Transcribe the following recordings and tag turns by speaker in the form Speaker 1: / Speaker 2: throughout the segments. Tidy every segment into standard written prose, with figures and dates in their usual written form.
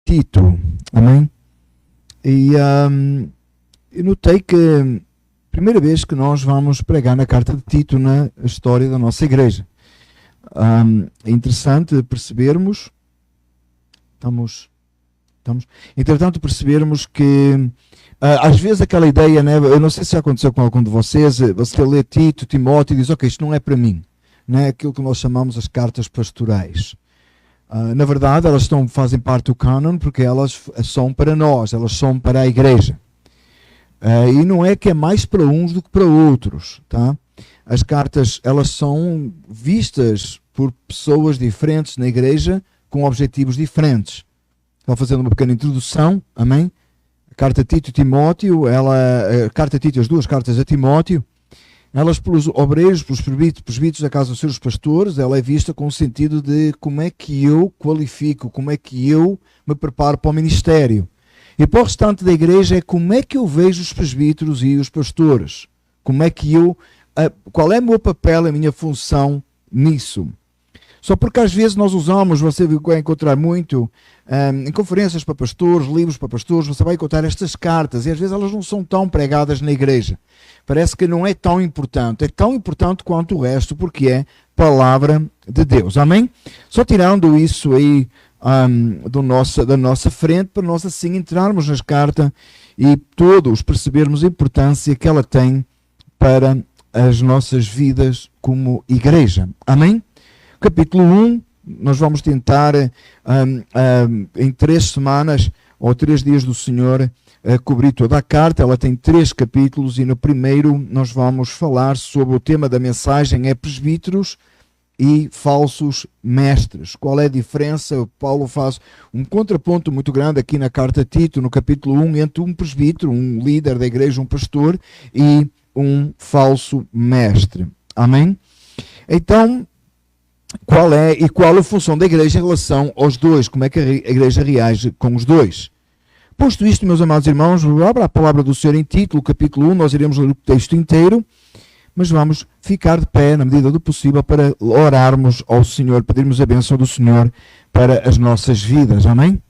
Speaker 1: Tito, amém? E eu notei que primeira vez que nós vamos pregar na carta de Tito na história da nossa igreja. É interessante percebermos, entretanto percebermos que às vezes aquela ideia, né, eu não sei se já aconteceu com algum de vocês, você lê Tito, Timóteo e diz, ok, isto não é para mim, não é aquilo que nós chamamos as cartas pastorais. Na verdade, elas fazem parte do cânon porque elas são para nós, elas são para a igreja. E não é que é mais para uns do que para outros, tá? As cartas, elas são vistas por pessoas diferentes na igreja com objetivos diferentes. Estou fazendo uma pequena introdução, amém? A carta Tito e Timóteo, a carta Tito e as duas cartas a Timóteo, elas pelos obreiros, pelos presbíteros da casa dos seus pastores, ela é vista com o sentido de como é que eu qualifico, como é que eu me preparo para o ministério. E para o restante da igreja é como é que eu vejo os presbíteros e os pastores. Como é que qual é o meu papel, a minha função nisso. Só porque às vezes nós usamos, você vai encontrar muito, em conferências para pastores, livros para pastores, você vai encontrar estas cartas e às vezes elas não são tão pregadas na igreja. Parece que não é tão importante. É tão importante quanto o resto porque é palavra de Deus. Amém? Só tirando isso aí da nossa frente para nós assim entrarmos nas cartas e todos percebermos a importância que ela tem para as nossas vidas como igreja. Amém? Capítulo 1, nós vamos tentar em 3 semanas ou 3 dias do Senhor cobrir toda a carta. Ela tem 3 capítulos e no primeiro nós vamos falar sobre o tema da mensagem, é presbíteros e falsos mestres. Qual é a diferença? Paulo faz um contraponto muito grande aqui na carta a Tito, no capítulo 1, entre um presbítero, um líder da igreja, um pastor, e um falso mestre. Amém? Então, qual a função da igreja em relação aos dois? Como é que a igreja reage com os dois? Posto isto, meus amados irmãos, abra a palavra do Senhor em Tito, capítulo 1, nós iremos ler o texto inteiro, mas vamos ficar de pé na medida do possível para orarmos ao Senhor, pedirmos a bênção do Senhor para as nossas vidas. Amém?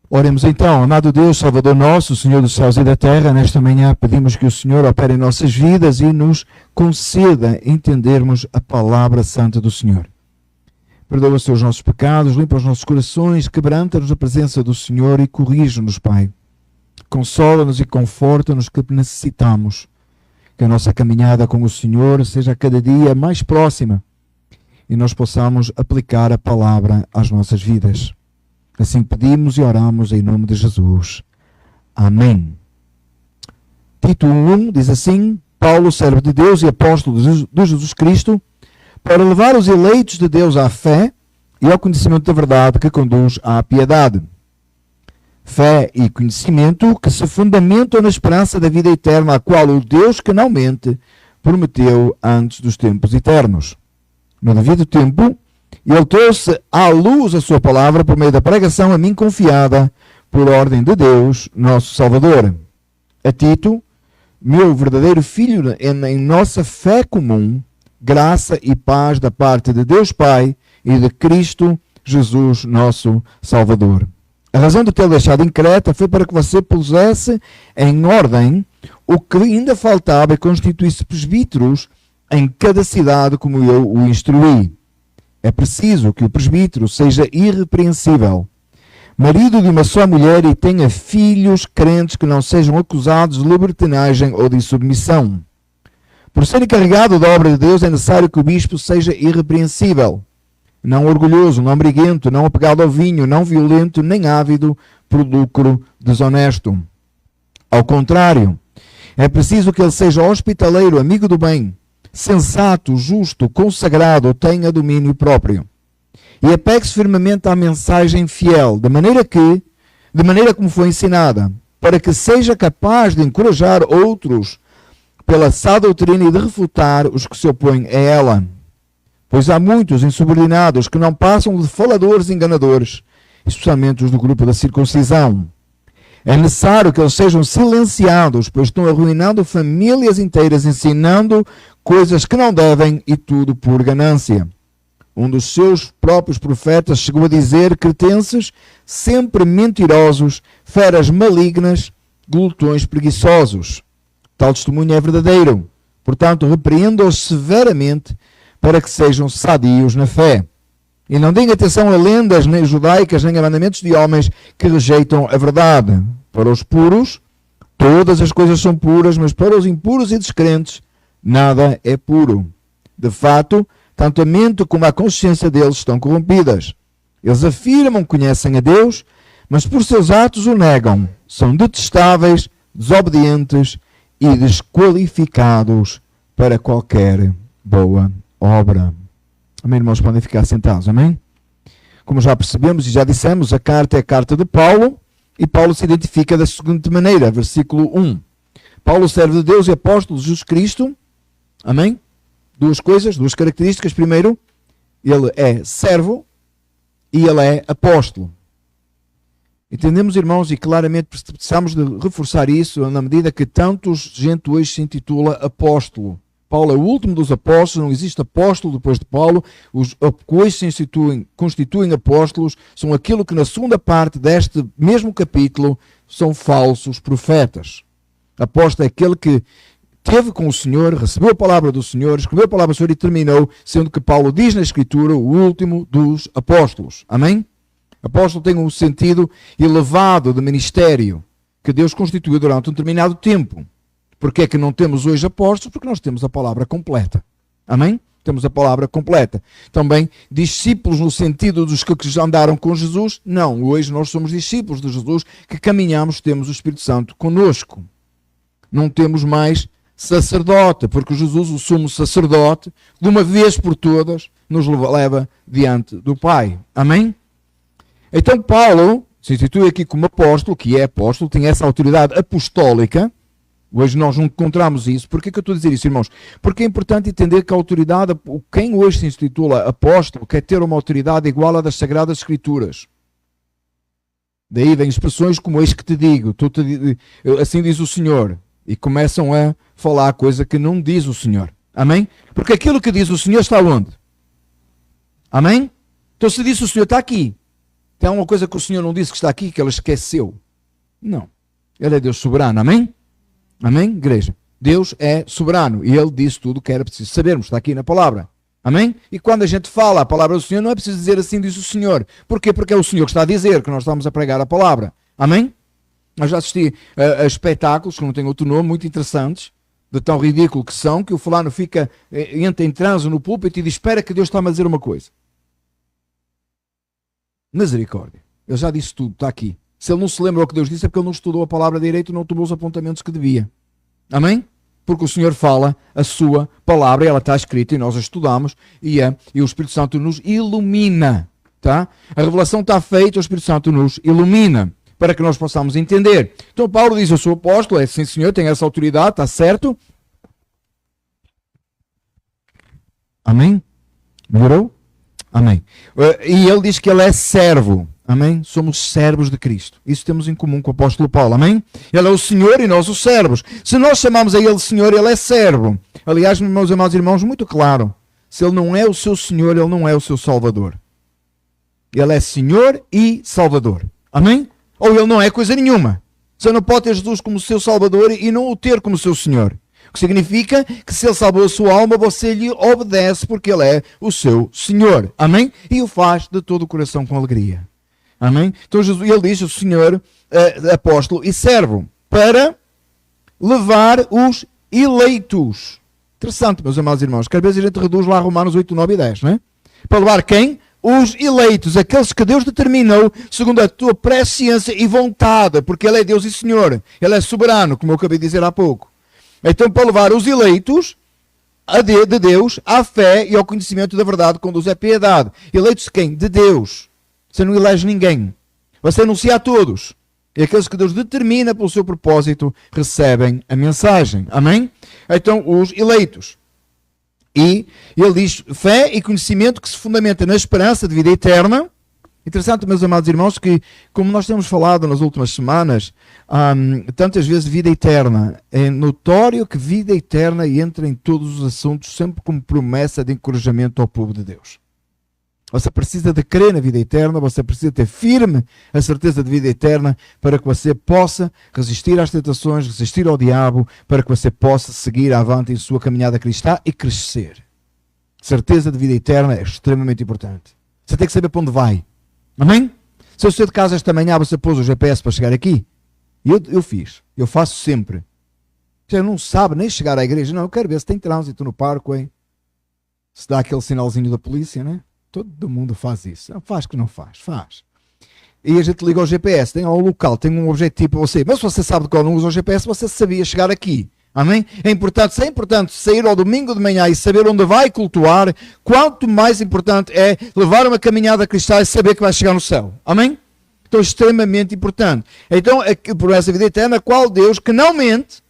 Speaker 1: Oremos então. Amado Deus, Salvador nosso, Senhor dos céus e da terra, nesta manhã pedimos que o Senhor opere em nossas vidas e nos conceda entendermos a palavra santa do Senhor. Perdoa-se os nossos pecados, limpa os nossos corações, quebranta-nos a presença do Senhor e corrige-nos, Pai. Consola-nos e conforta-nos que necessitamos. Que a nossa caminhada com o Senhor seja a cada dia mais próxima e nós possamos aplicar a palavra às nossas vidas. Assim pedimos e oramos em nome de Jesus. Amém. Tito 1 diz assim: Paulo, servo de Deus e apóstolo de Jesus Cristo, para levar os eleitos de Deus à fé e ao conhecimento da verdade que conduz à piedade. Fé e conhecimento que se fundamentam na esperança da vida eterna, a qual o Deus que não mente prometeu antes dos tempos eternos. No devido tempo, ele trouxe à luz a sua palavra por meio da pregação a mim confiada por ordem de Deus, nosso Salvador. A Tito, meu verdadeiro filho em nossa fé comum, graça e paz da parte de Deus Pai e de Cristo Jesus, nosso Salvador. A razão de ter deixado em Creta foi para que você pusesse em ordem o que ainda faltava e constituísse presbíteros em cada cidade como eu o instruí. É preciso que o presbítero seja irrepreensível, marido de uma só mulher e tenha filhos crentes que não sejam acusados de libertinagem ou de insubmissão. Por ser encarregado da obra de Deus é necessário que o bispo seja irrepreensível, não orgulhoso, não briguento, não apegado ao vinho, não violento, nem ávido por lucro desonesto. Ao contrário, é preciso que ele seja hospitaleiro, amigo do bem, sensato, justo, consagrado, tenha domínio próprio. E apegue-se firmemente à mensagem fiel, de maneira como foi ensinada, para que seja capaz de encorajar outros pela sã doutrina e de refutar os que se opõem a ela. Pois há muitos insubordinados que não passam de faladores enganadores, especialmente os do grupo da circuncisão. É necessário que eles sejam silenciados, pois estão arruinando famílias inteiras, ensinando coisas que não devem e tudo por ganância. um dos seus próprios profetas, chegou a dizer: cretenses, sempre mentirosos, feras malignas, glutões preguiçosos. Tal testemunho é verdadeiro. Portanto, repreenda-os severamente para que sejam sadios na fé. E não deem atenção a lendas nem judaicas, nem a mandamentos de homens que rejeitam a verdade. Para os puros, todas as coisas são puras, mas para os impuros e descrentes, nada é puro. De fato, tanto a mente como a consciência deles estão corrompidas. Eles afirmam que conhecem a Deus, mas por seus atos o negam. São detestáveis, desobedientes e desqualificados para qualquer boa obra. Amém, irmãos? Podem ficar sentados, amém? Como já percebemos e já dissemos, a carta é a carta de Paulo, e Paulo se identifica da seguinte maneira, versículo 1. Paulo, servo de Deus e apóstolo de Jesus Cristo, amém? Duas coisas, duas características. Primeiro, ele é servo e ele é apóstolo. Entendemos, irmãos, e claramente precisamos de reforçar isso na medida que tantos gente hoje se intitula apóstolo. Paulo é o último dos apóstolos, não existe apóstolo depois de Paulo. Os que hoje se constituem apóstolos são aquilo que na segunda parte deste mesmo capítulo são falsos profetas. Apóstolo é aquele que teve com o Senhor, recebeu a palavra do Senhor, escreveu a palavra do Senhor e terminou, sendo que Paulo diz na Escritura o último dos apóstolos. Amém? Apóstolo tem um sentido elevado de ministério que Deus constituiu durante um determinado tempo. Porquê é que não temos hoje apóstolos? Porque nós temos a palavra completa. Amém? Temos a palavra completa. Também discípulos no sentido dos que já andaram com Jesus? Não, hoje nós somos discípulos de Jesus que caminhamos, temos o Espírito Santo conosco. Não temos mais sacerdote, porque Jesus, o sumo sacerdote, de uma vez por todas, nos leva diante do Pai. Amém? Então Paulo se institui aqui como apóstolo, que é apóstolo, tem essa autoridade apostólica. Hoje nós não encontramos isso. Por que eu estou a dizer isso, irmãos? Porque é importante entender que a autoridade, quem hoje se intitula apóstolo, quer ter uma autoridade igual à das Sagradas Escrituras. Daí vem expressões como eis que te digo, assim diz o Senhor. E começam a falar coisa que não diz o Senhor. Amém? Porque aquilo que diz o Senhor está onde? Amém? Então se diz o Senhor, está aqui. Tem alguma coisa que o Senhor não disse que está aqui, que ela esqueceu? Não. Ele é Deus soberano. Amém? Amém, igreja? Deus é soberano e Ele disse tudo o que era preciso sabermos. Está aqui na palavra. Amém? E quando a gente fala a palavra do Senhor, não é preciso dizer assim diz o Senhor. Porquê? Porque é o Senhor que está a dizer que nós estamos a pregar a palavra. Amém? Eu já assisti a espetáculos, que não têm outro nome, muito interessantes, de tão ridículo que são, que o fulano entra em transe no púlpito e diz, espera que Deus está-me a dizer uma coisa. Misericórdia. Ele já disse tudo, está aqui. Se ele não se lembra o que Deus disse, é porque ele não estudou a palavra direito e não tomou os apontamentos que devia. Amém? Porque o Senhor fala a sua palavra, e ela está escrita, e nós a estudamos, e o Espírito Santo nos ilumina. Tá? A revelação está feita, o Espírito Santo nos ilumina, para que nós possamos entender. Então Paulo diz, eu sou apóstolo, é sim senhor, tem essa autoridade, está certo? Amém? Melhorou? Amém. E ele diz que ele é servo. Amém? Somos servos de Cristo. Isso temos em comum com o apóstolo Paulo. Amém? Ele é o Senhor e nós os servos. Se nós chamamos a ele Senhor, ele é servo. Aliás, meus amados irmãos, muito claro. Se ele não é o seu Senhor, ele não é o seu Salvador. Ele é Senhor e Salvador. Amém? Ou ele não é coisa nenhuma. Você não pode ter Jesus como seu Salvador e não o ter como seu Senhor. O que significa que se ele salvou a sua alma, você lhe obedece porque ele é o seu Senhor. Amém? E o faz de todo o coração com alegria. Amém? Então Jesus, ele diz, o Senhor, apóstolo e servo, para levar os eleitos. Interessante, meus amados irmãos, que às vezes a gente reduz lá Romanos 8, 9 e 10, não é? Para levar quem? Os eleitos, aqueles que Deus determinou segundo a tua presciência e vontade, porque Ele é Deus e Senhor. Ele é soberano, como eu acabei de dizer há pouco. Então, para levar os eleitos de Deus à fé e ao conhecimento da verdade, conduz a piedade. Eleitos de quem? De Deus. Você não elege ninguém. Você anuncia a todos. E aqueles que Deus determina pelo seu propósito recebem a mensagem. Amém? Então, os eleitos. E ele diz fé e conhecimento que se fundamenta na esperança de vida eterna. Interessante, meus amados irmãos, que como nós temos falado nas últimas semanas, tantas vezes vida eterna. É notório que vida eterna entra em todos os assuntos, sempre como promessa de encorajamento ao povo de Deus. Você precisa de crer na vida eterna, você precisa ter firme a certeza de vida eterna para que você possa resistir às tentações, resistir ao diabo, para que você possa seguir avante em sua caminhada cristã e crescer. Certeza de vida eterna é extremamente importante. Você tem que saber para onde vai. Amém? Se eu sair de casa esta manhã, você pôs o GPS para chegar aqui? Eu fiz. Eu faço sempre. Você não sabe nem chegar à igreja. Não, eu quero ver se tem trânsito no parque, hein? Se dá aquele sinalzinho da polícia, né? Todo mundo faz isso. Não faz que não faz. Faz. E a gente liga ao GPS. Tem ao local, tem um objetivo para você. Mas se você sabe de qual não usa o GPS, você sabia chegar aqui. Amém? Se é importante sair ao domingo de manhã e saber onde vai cultuar, quanto mais importante é levar uma caminhada cristã e saber que vai chegar no céu. Amém? Então, extremamente importante. Então, por essa vida eterna, qual Deus que não mente,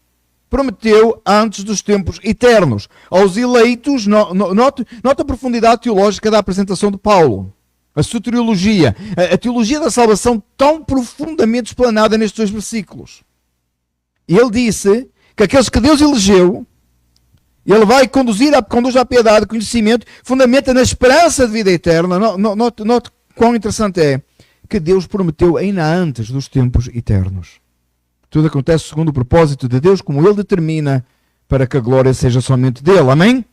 Speaker 1: prometeu antes dos tempos eternos. Aos eleitos, nota a profundidade teológica da apresentação de Paulo. A soteriologia, a teologia da salvação tão profundamente explanada nestes 2 versículos. E ele disse que aqueles que Deus elegeu, ele vai conduz à piedade, conhecimento, fundamenta na esperança de vida eterna. Note quão interessante é que Deus prometeu ainda antes dos tempos eternos. Tudo acontece segundo o propósito de Deus, como Ele determina, para que a glória seja somente dele. Amém?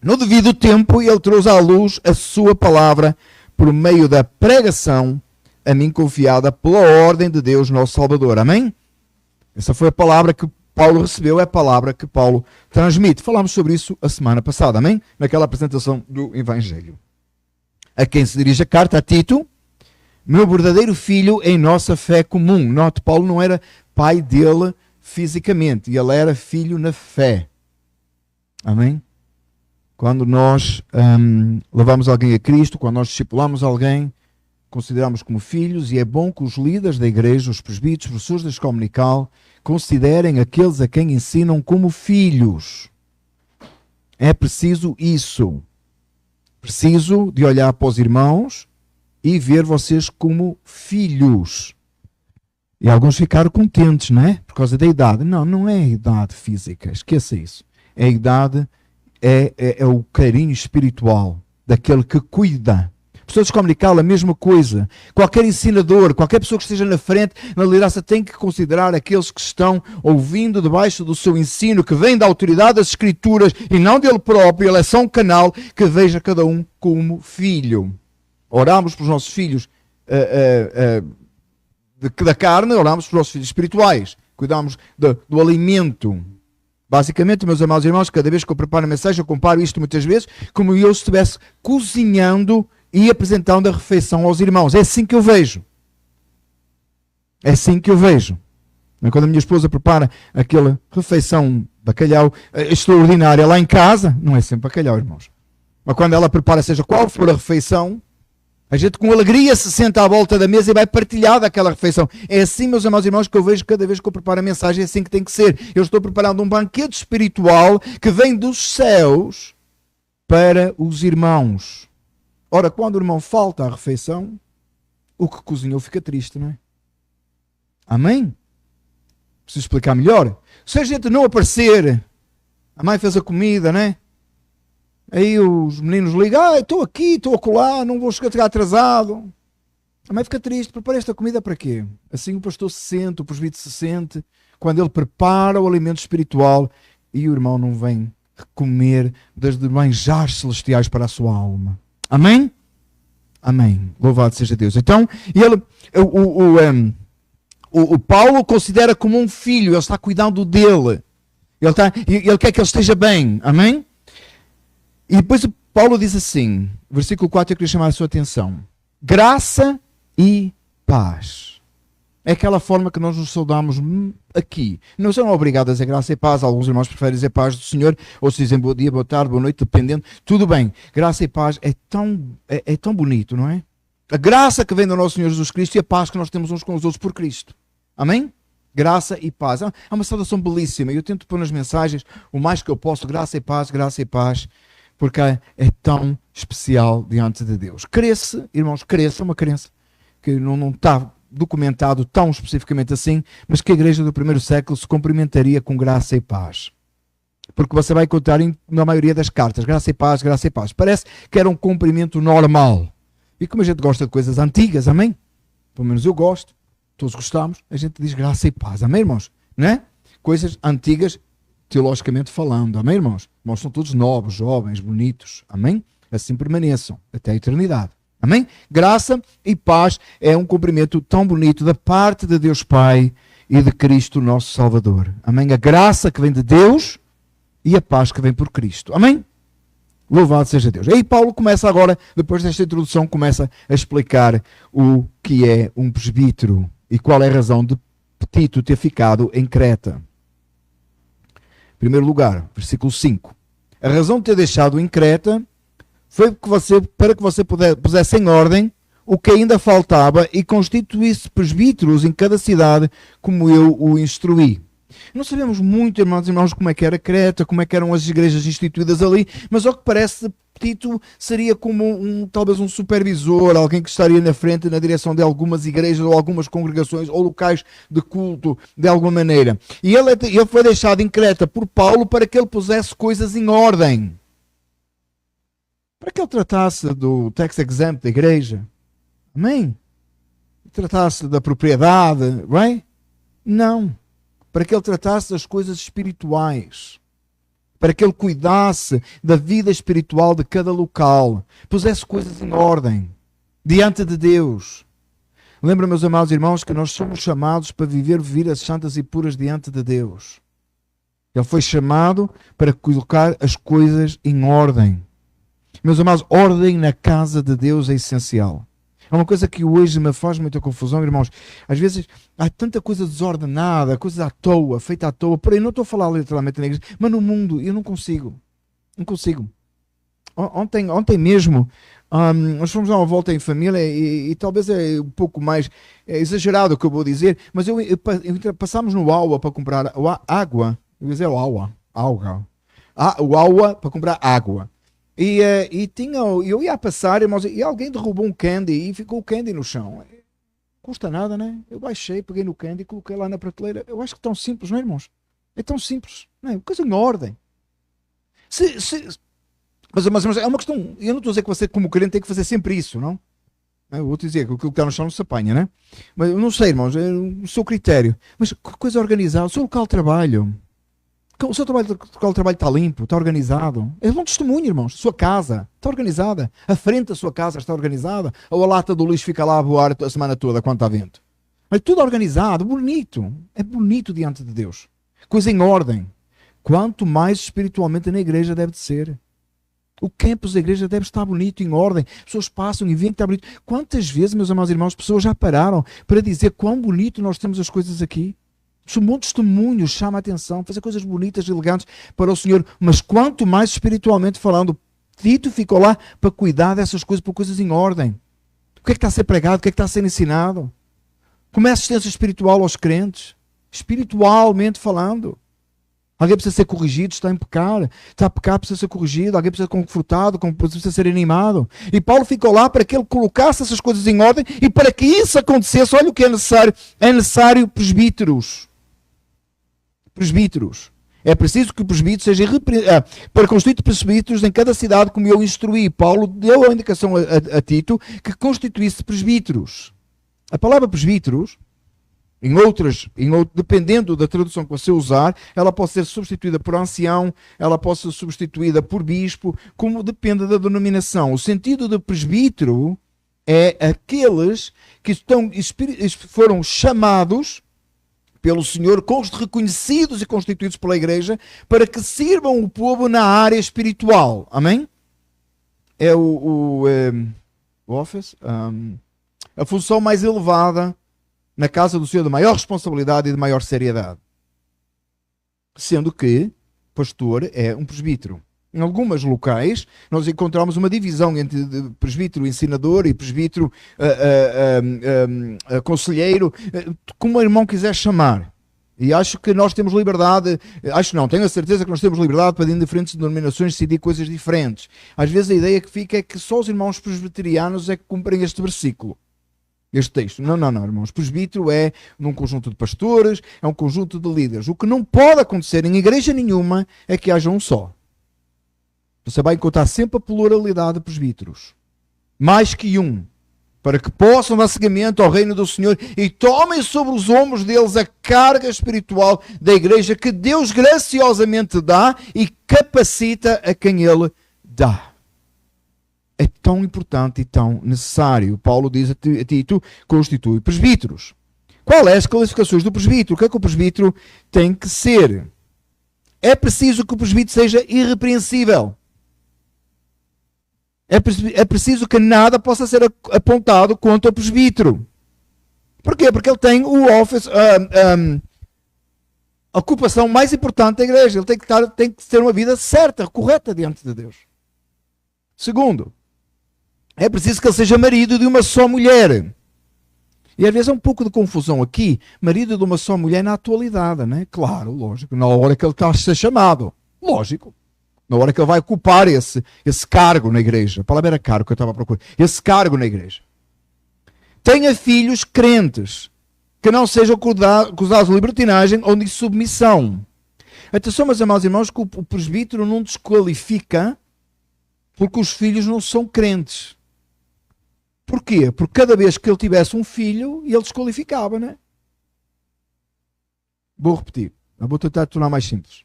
Speaker 1: No devido tempo, Ele trouxe à luz a sua palavra por meio da pregação a mim confiada pela ordem de Deus, nosso Salvador. Amém? Essa foi a palavra que Paulo recebeu, é a palavra que Paulo transmite. Falámos sobre isso a semana passada, amém? Naquela apresentação do Evangelho. A quem se dirige a carta, a Tito, meu verdadeiro filho em nossa fé comum. Note, Paulo não era pai dele fisicamente, ele era filho na fé. Amém? Quando nós levamos alguém a Cristo, quando nós discipulamos alguém, consideramos como filhos, e é bom que os líderes da igreja, os presbíteros, professores da escola dominical, considerem aqueles a quem ensinam como filhos. É preciso isso. Preciso de olhar para os irmãos e ver vocês como filhos. E alguns ficaram contentes, não é? Por causa da idade. Não, não é a idade física. Esqueça isso. A idade é o carinho espiritual daquele que cuida. Pessoas comunicar a mesma coisa. Qualquer ensinador, qualquer pessoa que esteja na frente, na liderança, tem que considerar aqueles que estão ouvindo debaixo do seu ensino, que vem da autoridade das Escrituras e não dele próprio. Ele é só um canal que veja cada um como filho. Oramos para os nossos filhos da carne, oramos para os nossos filhos espirituais. Cuidamos do alimento. Basicamente, meus amados irmãos, cada vez que eu preparo a mensagem, eu comparo isto muitas vezes como eu estivesse cozinhando e apresentando a refeição aos irmãos. É assim que eu vejo. É assim que eu vejo. Quando a minha esposa prepara aquela refeição, bacalhau, extraordinária lá em casa, não é sempre bacalhau, irmãos. Mas quando ela prepara, seja qual for a refeição, a gente com alegria se senta à volta da mesa e vai partilhar daquela refeição. É assim, meus amados irmãos, que eu vejo cada vez que eu preparo a mensagem, é assim que tem que ser. Eu estou preparando um banquete espiritual que vem dos céus para os irmãos. Ora, quando o irmão falta à refeição, o que cozinhou fica triste, não é? Amém? Preciso explicar melhor. Se a gente não aparecer, a mãe fez a comida, não é? Aí os meninos ligam, estou aqui, estou acolá, não vou chegar atrasado. A mãe fica triste, preparei esta comida para quê? Assim o pastor se sente, o presbítero se sente, quando ele prepara o alimento espiritual e o irmão não vem comer das manjares celestiais para a sua alma. Amém? Amém. Louvado seja Deus. Então, o Paulo considera como um filho, ele está cuidando dele. Ele quer que ele esteja bem. Amém? E depois Paulo diz assim, versículo 4, eu queria chamar a sua atenção. Graça e paz. É aquela forma que nós nos saudamos aqui. Não são obrigados a dizer graça e paz. Alguns irmãos preferem dizer paz do Senhor, ou se dizem bom dia, boa tarde, boa noite, dependendo. Tudo bem. Graça e paz é tão bonito, não é? A graça que vem do nosso Senhor Jesus Cristo e a paz que nós temos uns com os outros por Cristo. Amém? Graça e paz. É uma saudação belíssima. Eu tento pôr nas mensagens o mais que eu posso. Graça e paz, porque é tão especial diante de Deus. Cresce, irmãos, cresça, uma crença que não está documentado tão especificamente assim, mas que a igreja do primeiro século se cumprimentaria com graça e paz. Porque você vai encontrar na maioria das cartas, graça e paz, graça e paz. Parece que era um cumprimento normal. E como a gente gosta de coisas antigas, amém? Pelo menos eu gosto, todos gostamos, a gente diz graça e paz, amém, irmãos? Não é? Coisas antigas, teologicamente falando, amém, irmãos? Irmãos são todos novos, jovens, bonitos, amém? Assim permaneçam até a eternidade, amém? Graça e paz é um cumprimento tão bonito da parte de Deus Pai e de Cristo nosso Salvador, amém? A graça que vem de Deus e a paz que vem por Cristo, amém? Louvado seja Deus. E aí Paulo começa agora, depois desta introdução, começa a explicar o que é um presbítero e qual é a razão de Tito ter ficado em Creta. Em primeiro lugar, versículo 5. A razão de ter deixado em Creta foi para que você pusesse em ordem o que ainda faltava e constituísse presbíteros em cada cidade, como eu o instruí. Não sabemos muito, irmãos, como é que era Creta, como é que eram as igrejas instituídas ali, mas ao que parece, Tito seria como talvez um supervisor, alguém que estaria na frente, na direção de algumas igrejas ou algumas congregações ou locais de culto, de alguma maneira. E ele foi deixado em Creta por Paulo para que ele pusesse coisas em ordem. Para que ele tratasse do tax exempt da igreja. Amém? Tratasse da propriedade, right? Não. Para que ele tratasse das coisas espirituais, para que ele cuidasse da vida espiritual de cada local, pusesse coisas em ordem, diante de Deus. Lembra, meus amados irmãos, que nós somos chamados para viver vidas santas e puras diante de Deus. Ele foi chamado para colocar as coisas em ordem. Meus amados, ordem na casa de Deus é essencial. É uma coisa que hoje me faz muita confusão, irmãos. Às vezes há tanta coisa desordenada, coisa à toa, feita à toa. Porém, não estou a falar literalmente na igreja, mas no mundo eu não consigo. Não consigo. Ontem mesmo, nós fomos dar uma volta em família e talvez é um pouco mais exagerado o que eu vou dizer, mas passámos no AUA para comprar água. Eu ia dizer o AUA para comprar água. E eu ia passar, irmãos, e alguém derrubou um candy e ficou o candy no chão. Custa nada, né? Eu baixei, peguei no candy e coloquei lá na prateleira. Eu acho que é tão simples, não é, irmãos? É tão simples, não é? Coisa em ordem. Mas é uma questão, eu não estou a dizer que você, como crente, tem que fazer sempre isso, não? Eu vou te dizer que aquilo que está no chão não se apanha, né? Mas eu não sei, irmãos, é o seu critério. Mas coisa organizada, o seu local de trabalho. O seu local de trabalho está limpo, está organizado. É um testemunho, irmãos. A sua casa está organizada. A frente da sua casa está organizada. Ou a lata do lixo fica lá a voar a semana toda quando está vento. Mas tudo organizado, bonito. É bonito diante de Deus. Coisa em ordem. Quanto mais espiritualmente na igreja deve de ser. O campus da igreja deve estar bonito, em ordem. As pessoas passam e veem que está bonito. Quantas vezes, meus amados irmãos, pessoas já pararam para dizer quão bonito nós temos as coisas aqui? Um bom testemunho chama a atenção, fazer coisas bonitas e elegantes para o Senhor, mas quanto mais espiritualmente falando, Tito ficou lá para cuidar dessas coisas, por coisas em ordem. O que é que está a ser pregado? O que é que está a ser ensinado? Como é a assistência espiritual aos crentes? Espiritualmente falando. Alguém precisa ser corrigido, está a pecar, precisa ser corrigido, alguém precisa ser confortado, precisa ser animado. E Paulo ficou lá para que ele colocasse essas coisas em ordem e para que isso acontecesse, olha o que é necessário presbíteros. Presbíteros. É preciso que o presbítero seja para constituir presbíteros em cada cidade, como eu instruí. Paulo deu a indicação a Tito que constituísse presbíteros. A palavra presbíteros, dependendo da tradução que você usar, ela pode ser substituída por ancião, ela pode ser substituída por bispo, como depende da denominação. O sentido de presbítero é aqueles que foram chamados pelo Senhor, reconhecidos e constituídos pela igreja, para que sirvam o povo na área espiritual. Amém? É o office, a função mais elevada na casa do Senhor, de maior responsabilidade e de maior seriedade. Sendo que pastor é um presbítero. Em alguns locais, nós encontramos uma divisão entre presbítero ensinador e presbítero conselheiro, como o irmão quiser chamar. E acho que nós temos liberdade, tenho a certeza que nós temos liberdade para, em diferentes denominações, decidir coisas diferentes. Às vezes a ideia que fica é que só os irmãos presbiterianos é que cumprem este versículo. este texto. Não, irmãos. Presbítero é num conjunto de pastores, é um conjunto de líderes. O que não pode acontecer em igreja nenhuma é que haja um só. Você vai encontrar sempre a pluralidade de presbíteros. Mais que um. Para que possam dar seguimento ao reino do Senhor e tomem sobre os ombros deles a carga espiritual da igreja que Deus graciosamente dá e capacita a quem Ele dá. É tão importante e tão necessário. Paulo diz a Tito, constitui presbíteros. Qual é as qualificações do presbítero? O que é que o presbítero tem que ser? É preciso que o presbítero seja irrepreensível. É preciso que nada possa ser apontado contra o presbítero. Porquê? Porque ele tem a ocupação mais importante da igreja. Ele tem que ter uma vida certa, correta diante de Deus. Segundo, é preciso que ele seja marido de uma só mulher. E às vezes é um pouco de confusão aqui. Marido de uma só mulher na atualidade, não é? Claro, lógico. Na hora que ele está a ser chamado. Lógico. Na hora que ele vai ocupar esse cargo na igreja. A palavra era cargo que eu estava a procurar. Esse cargo na igreja. Tenha filhos crentes, que não sejam acusados de libertinagem ou de submissão. Atenção, meus amados irmãos, que o presbítero não desqualifica porque os filhos não são crentes. Porquê? Porque cada vez que ele tivesse um filho, ele desqualificava, não é? Vou repetir. Vou tentar tornar mais simples.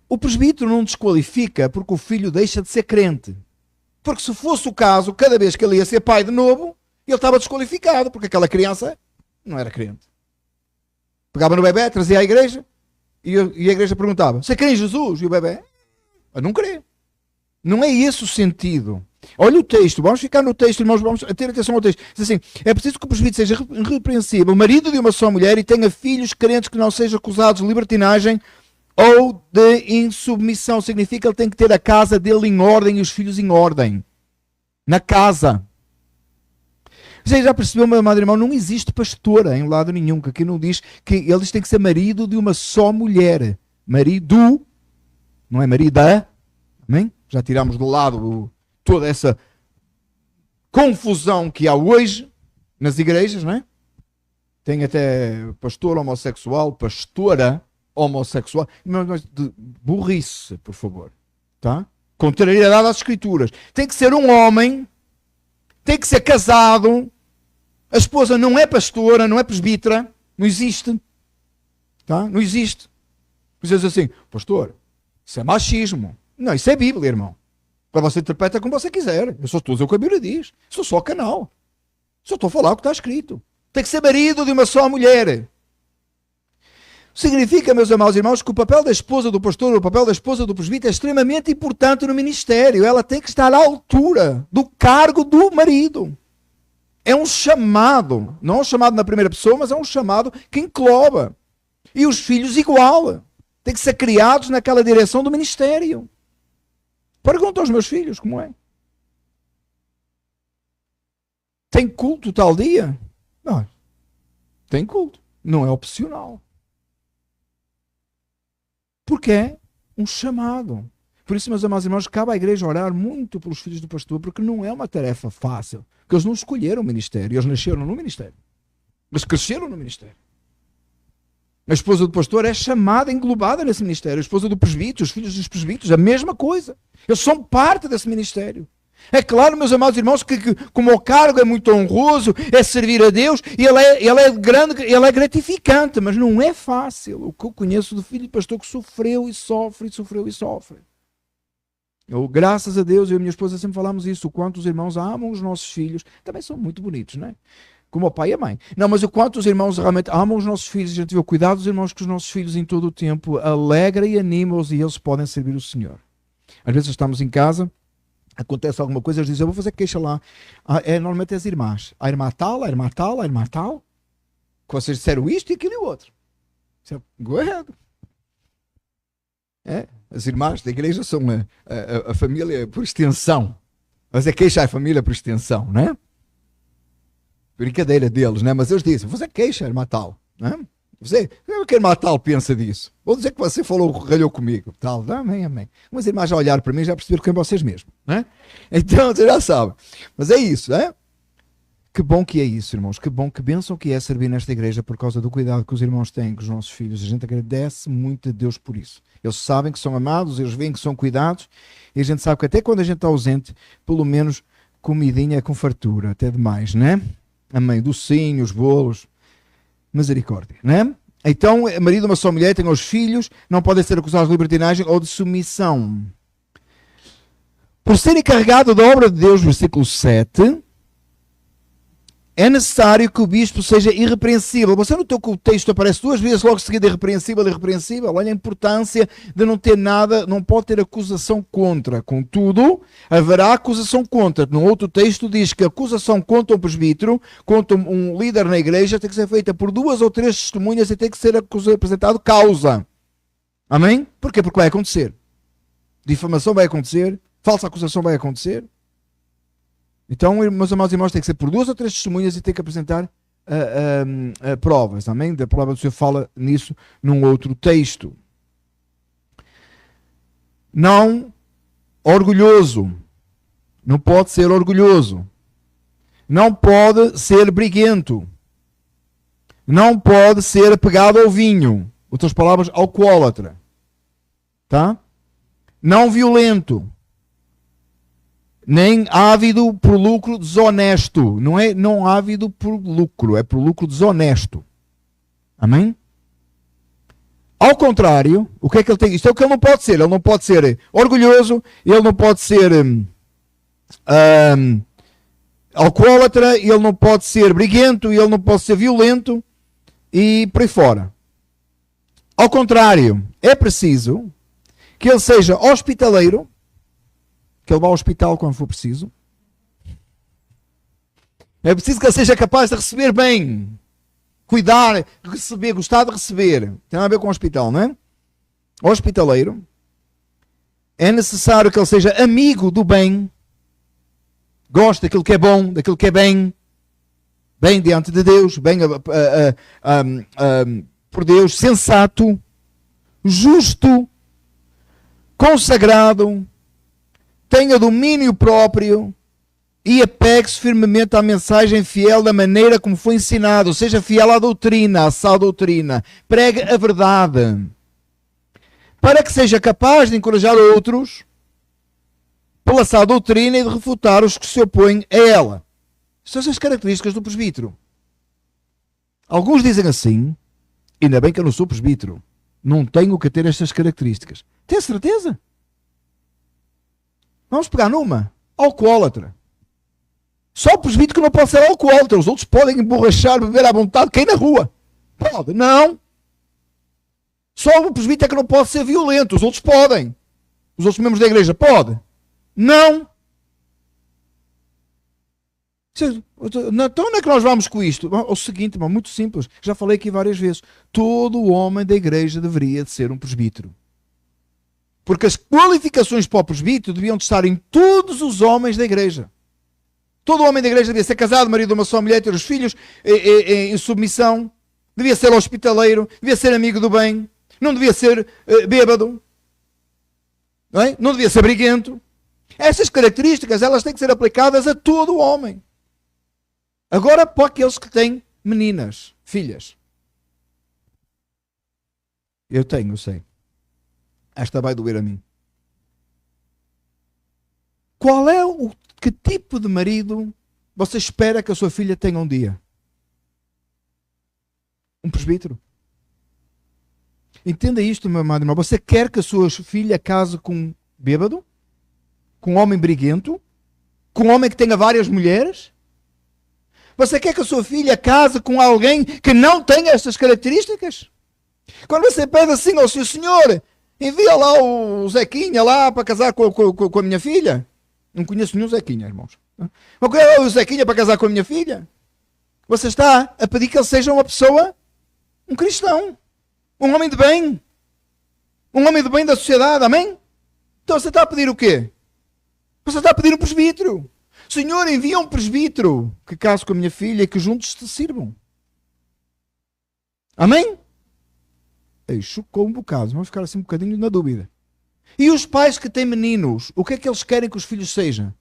Speaker 1: O presbítero não desqualifica porque o filho deixa de ser crente. Porque se fosse o caso, cada vez que ele ia ser pai de novo, ele estava desqualificado, porque aquela criança não era crente. Pegava no bebê, trazia à igreja, e a igreja perguntava, você crê em Jesus? E o bebê, eu não crê. Não é esse o sentido. Olha o texto, vamos ficar no texto, irmãos, vamos ter atenção ao texto. Diz assim, é preciso que o presbítero seja irrepreensível, marido de uma só mulher e tenha filhos crentes que não sejam acusados de libertinagem ou de insubmissão. Significa que ele tem que ter a casa dele em ordem e os filhos em ordem. Na casa. Você já percebeu, meu amado irmão, não existe pastora em lado nenhum, que aqui não diz que eles têm que ser marido de uma só mulher. Marido, não é marida, amém? Já tiramos do lado toda essa confusão que há hoje nas igrejas, não é? Tem até pastor homossexual, pastora homossexual, mas de burrice, por favor, tá? Contrariedade às escrituras. Tem que ser um homem, tem que ser casado, a esposa não é pastora, não é presbítera, não existe, tá? Não existe. Você diz assim, pastor, isso é machismo. Não, isso é Bíblia, irmão. Para você interpreta como você quiser. Eu só estou a dizer o que a Bíblia diz. Sou só canal. Só estou a falar o que está escrito. Tem que ser marido de uma só mulher. Significa, meus amados irmãos, que o papel da esposa do pastor, o papel da esposa do presbítero é extremamente importante no ministério. Ela tem que estar à altura do cargo do marido. É um chamado. Não é um chamado na primeira pessoa, mas é um chamado que engloba. E os filhos igual. Tem que ser criados naquela direção do ministério. Pergunta aos meus filhos como é. Tem culto tal dia? Não. Tem culto. Não é opcional. Porque é um chamado. Por isso, meus amados irmãos, cabe à igreja orar muito pelos filhos do pastor, porque não é uma tarefa fácil. Porque eles não escolheram o ministério, eles nasceram no ministério. Eles cresceram no ministério. A esposa do pastor é chamada, englobada nesse ministério. A esposa do presbítero, os filhos dos presbíteros, a mesma coisa. Eles são parte desse ministério. É claro, meus amados irmãos, que como o cargo é muito honroso, é servir a Deus, e ele é grande, ele é gratificante, mas não é fácil. O que eu conheço do filho do pastor que sofreu e sofre, sofreu e sofre. Graças a Deus, eu e a minha esposa sempre falamos isso, o quanto os irmãos amam os nossos filhos. Também são muito bonitos, não é? Como o pai e a mãe. Não, mas o quanto os irmãos realmente amam os nossos filhos, a gente vê o cuidado dos irmãos com os nossos filhos em todo o tempo, alegra e anima-os e eles podem servir o Senhor. Às vezes estamos em casa, acontece alguma coisa, eles dizem, eu vou fazer queixa lá. Normalmente é as irmãs. A irmã tal, a irmã tal, a irmã tal. Que vocês disseram isto e aquilo e o outro. Go ahead. As irmãs da igreja são a família por extensão. Mas é queixa a família por extensão, não é? Brincadeira deles, né? Mas eles dizem, você queixa, irmã tal, né? Você, o que a irmã tal pensa disso? Vou dizer que você falou, ralhou comigo, tal, amém, amém. Mas as irmãs já olharam para mim, já perceberam quem vocês mesmos, né? Então, você já sabe. Mas é isso, né? Que bom que é isso, irmãos. Que bom, que bênção que é servir nesta igreja por causa do cuidado que os irmãos têm com os nossos filhos. A gente agradece muito a Deus por isso. Eles sabem que são amados, eles veem que são cuidados e a gente sabe que até quando a gente está ausente, pelo menos comidinha com fartura, até demais, né? Amém. Docinhos, bolos, misericórdia, né? Então, marido, uma só mulher, tem os filhos, não podem ser acusados de libertinagem ou de submissão. Por ser encarregado da obra de Deus, versículo 7... é necessário que o bispo seja irrepreensível. Você no teu texto aparece duas vezes logo seguida irrepreensível, irrepreensível. Olha a importância de não ter nada, não pode ter acusação contra. Contudo, haverá acusação contra. No outro texto diz que a acusação contra um presbítero, contra um líder na igreja, tem que ser feita por 2 ou 3 testemunhas e tem que ser apresentado causa. Amém? Porquê? Porque vai acontecer. Difamação vai acontecer, falsa acusação vai acontecer. Então, meus amados irmãos, tem que ser por 2 ou 3 testemunhas e tem que apresentar provas, amém? Da palavra do Senhor fala nisso num outro texto. Não orgulhoso. Não pode ser orgulhoso. Não pode ser briguento. Não pode ser apegado ao vinho. Outras palavras, alcoólatra. Tá? Não violento. Nem ávido por lucro desonesto. Não é não ávido por lucro, é por lucro desonesto. Amém? Ao contrário, o que é que ele tem? Isto é o que ele não pode ser. Ele não pode ser orgulhoso, ele não pode ser alcoólatra, ele não pode ser briguento, ele não pode ser violento e por aí fora. Ao contrário, é preciso que ele seja hospitaleiro, que ele vá ao hospital quando for preciso. É preciso que ele seja capaz de receber bem, cuidar, receber, gostar de receber. Tem a ver com o hospital, não é? Hospitaleiro. É necessário que ele seja amigo do bem, goste daquilo que é bom, daquilo que é bem diante de Deus, bem por Deus, sensato, justo, consagrado, tenha domínio próprio e apegue-se firmemente à mensagem fiel da maneira como foi ensinado. Seja fiel à doutrina, à sã doutrina. Pregue a verdade. Para que seja capaz de encorajar outros pela sã doutrina e de refutar os que se opõem a ela. Estas são as características do presbítero. Alguns dizem assim, ainda bem que eu não sou presbítero. Não tenho que ter estas características. Tem certeza? Vamos pegar numa. Alcoólatra. Só o presbítero que não pode ser alcoólatra. Os outros podem emborrachar, beber à vontade, cair na rua. Pode. Não. Só o presbítero é que não pode ser violento. Os outros podem. Os outros membros da igreja podem. Não. Então onde é que nós vamos com isto? O seguinte, muito simples. Já falei aqui várias vezes. Todo homem da igreja deveria de ser um presbítero. Porque as qualificações para o presbítero deviam de estar em todos os homens da igreja. Todo homem da igreja devia ser casado, marido de uma só mulher, ter os filhos em submissão. Devia ser hospitaleiro, devia ser amigo do bem. Não devia ser bêbado. Não é? Não devia ser briguento. Essas características, elas têm que ser aplicadas a todo o homem. Agora, para aqueles que têm meninas, filhas. Eu sei. Esta vai doer a mim. Qual é que tipo de marido você espera que a sua filha tenha um dia? Um presbítero? Entenda isto, meu amado irmão. Você quer que a sua filha case com um bêbado? Com um homem briguento? Com um homem que tenha várias mulheres? Você quer que a sua filha case com alguém que não tenha estas características? Quando você pede assim ao seu senhor, envia lá o Zequinha lá para casar com a minha filha. Não conheço nenhum Zequinha, irmãos. Mas qual é o Zequinha para casar com a minha filha? Você está a pedir que ele seja uma pessoa, um cristão, um homem de bem. Um homem de bem da sociedade, amém? Então você está a pedir o quê? Você está a pedir um presbítero. Senhor, envia um presbítero que case com a minha filha e que juntos se sirvam. Amém? Ei, chocou um bocado. Vamos ficar assim um bocadinho na dúvida. E os pais que têm meninos, o que é que eles querem que os filhos sejam?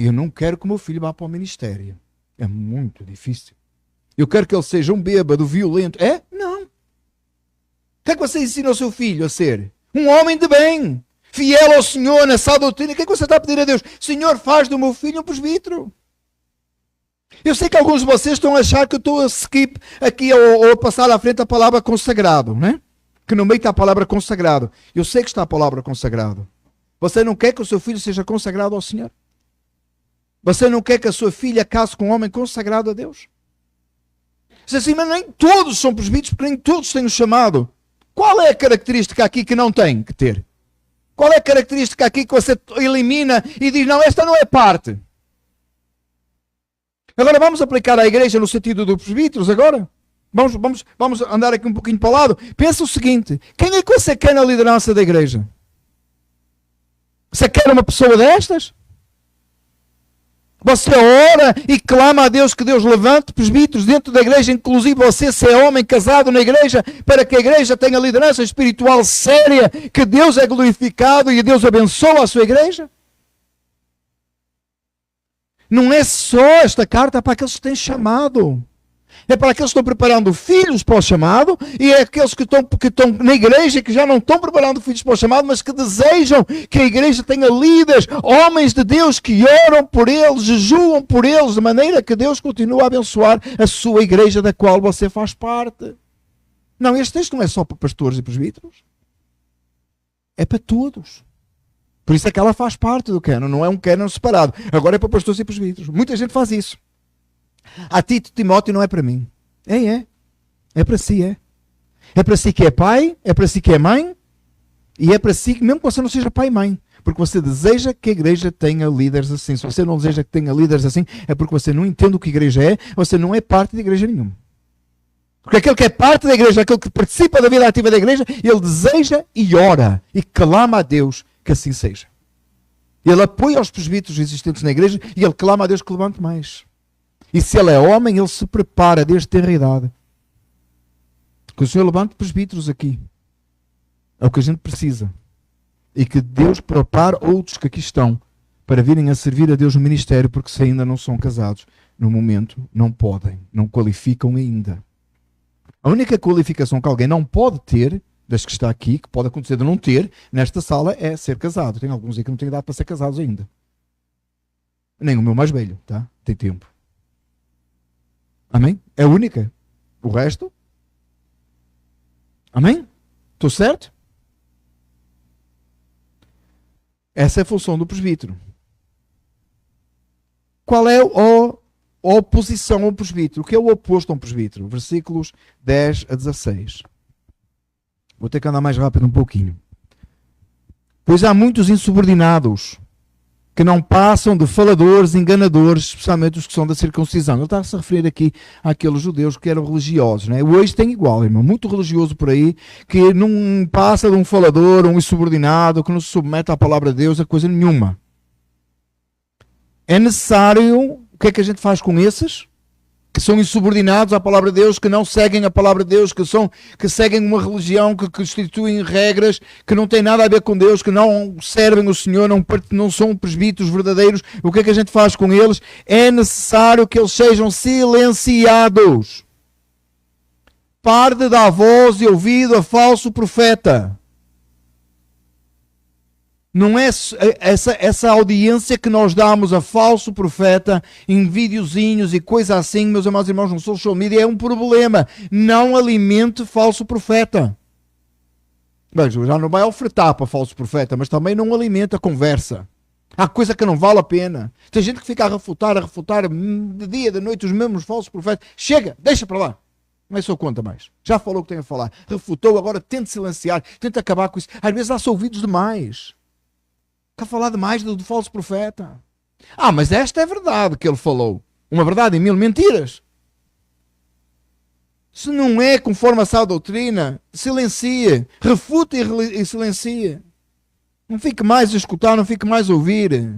Speaker 1: Eu não quero que o meu filho vá para o ministério. É muito difícil. Eu quero que ele seja um bêbado, violento. É? Não. O que é que você ensina ao seu filho a ser? Um homem de bem, fiel ao Senhor, na sã doutrina. O que é que você está a pedir a Deus? Senhor, faz do meu filho um presbítero. Eu sei que alguns de vocês estão a achar que eu estou a skip aqui ou a passar à frente a palavra consagrado, né? Que no meio está a palavra consagrado. Eu sei que está a palavra consagrado. Você não quer que o seu filho seja consagrado ao Senhor? Você não quer que a sua filha case com um homem consagrado a Deus? Diz assim, mas nem todos são presbíteros, porque nem todos têm o chamado. Qual é a característica aqui que não tem que ter? Qual é a característica aqui que você elimina e diz, não, esta não é parte? Agora vamos aplicar à igreja no sentido dos presbíteros agora? Vamos andar aqui um pouquinho para o lado. Pensa o seguinte, quem é que você quer na liderança da igreja? Você quer uma pessoa destas? Você ora e clama a Deus que Deus levante presbíteros dentro da igreja, inclusive você, se é homem casado na igreja, para que a igreja tenha liderança espiritual séria, que Deus é glorificado e Deus abençoa a sua igreja? Não é só esta carta para aqueles que têm chamado. É para aqueles que estão preparando filhos para o chamado e é aqueles que estão na igreja que já não estão preparando filhos para o chamado, mas que desejam que a igreja tenha líderes, homens de Deus que oram por eles, jejuam por eles, de maneira que Deus continue a abençoar a sua igreja da qual você faz parte. Não, este texto não é só para pastores e presbíteros. É para todos. Por isso é que ela faz parte do cânon, não é um cânon separado. Agora é para pastores e presbíteros. Muita gente faz isso. A Tito Timóteo não é para mim. É para si, é. É para si que é pai, é para si que é mãe, e é para si que mesmo que você não seja pai e mãe, porque você deseja que a igreja tenha líderes assim. Se você não deseja que tenha líderes assim, é porque você não entende o que a igreja é, você não é parte de igreja nenhuma. Porque aquele que é parte da igreja, aquele que participa da vida ativa da igreja, ele deseja e ora, e clama a Deus que assim seja. Ele apoia os presbíteros existentes na igreja, e ele clama a Deus que levante mais. E se ele é homem, ele se prepara desde ter a idade. Que o Senhor levante presbíteros aqui. É o que a gente precisa. E que Deus prepare outros que aqui estão para virem a servir a Deus no ministério, porque se ainda não são casados, no momento não podem, não qualificam ainda. A única qualificação que alguém não pode ter, das que está aqui, que pode acontecer de não ter, nesta sala, é ser casado. Tem alguns aí que não têm idade para ser casados ainda. Nem o meu mais velho, tá? Tem tempo. Amém? É a única. O resto? Amém? Estou certo? Essa é a função do presbítero. Qual é a oposição ao presbítero? O que é o oposto a um presbítero? Versículos 10 a 16. Vou ter que andar mais rápido um pouquinho. Pois há muitos insubordinados que não passam de faladores, enganadores, especialmente os que são da circuncisão. Ele está a se referir aqui àqueles judeus que eram religiosos. Né? Hoje tem igual, irmão. Muito religioso por aí, que não passa de um falador, um insubordinado, que não se submete à palavra de Deus, a coisa nenhuma. É necessário, o que é que a gente faz com esses? Que são insubordinados à palavra de Deus, que não seguem a palavra de Deus, que seguem uma religião, que constituem regras, que não têm nada a ver com Deus, que não servem o Senhor, não são presbíteros verdadeiros. O que é que a gente faz com eles? É necessário que eles sejam silenciados. Pare de dar voz e ouvido a falso profeta. Não é essa audiência que nós damos a falso profeta em videozinhos e coisa assim, meus amados irmãos, no social media, é um problema. Não alimente falso profeta. Bem, já não vai ofertar para falso profeta, mas também não alimenta a conversa. Há coisa que não vale a pena. Tem gente que fica a refutar de dia, de noite, os mesmos falsos profetas. Chega, deixa para lá. Não é só conta mais. Já falou o que tem a falar. Refutou, agora tente silenciar, tente acabar com isso. Às vezes dá-se ouvidos demais. Está a falar demais do falso profeta. Mas esta é a verdade que ele falou. Uma verdade em 1000 mentiras. Se não é conforme a sua doutrina, silencie. Refute e silencie. Não fique mais a escutar, não fique mais a ouvir.